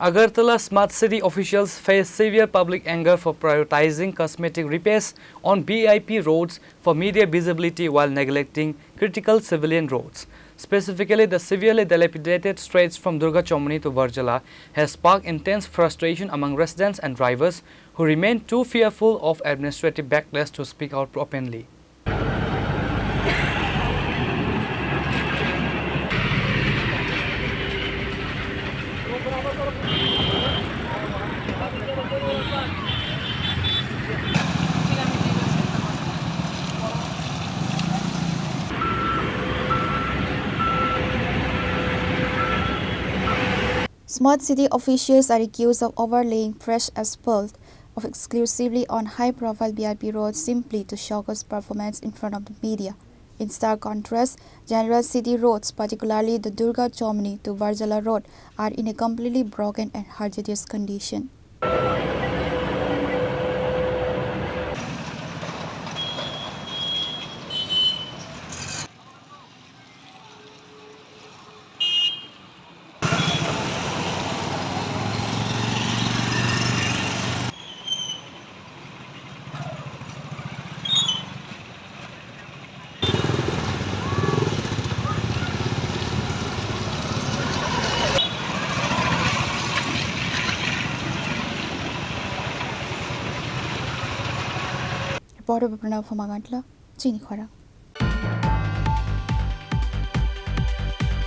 Agartala Smart City officials face severe public anger for prioritizing cosmetic repairs on BIP roads for media visibility while neglecting critical civilian roads. Specifically, the severely dilapidated stretch from Durga Choumohani to Barjala has sparked intense frustration among residents and drivers who remain too fearful of administrative backlash to speak out openly. Smart City officials are accused of overlaying fresh asphalt of exclusively on high-profile VIP roads simply to showcase performance in front of the media. In stark contrast, general city roads, particularly the Durga Choumohani to Barjala road, are in a completely broken and hazardous condition. Reporter from Agartala, Chini, Khorang.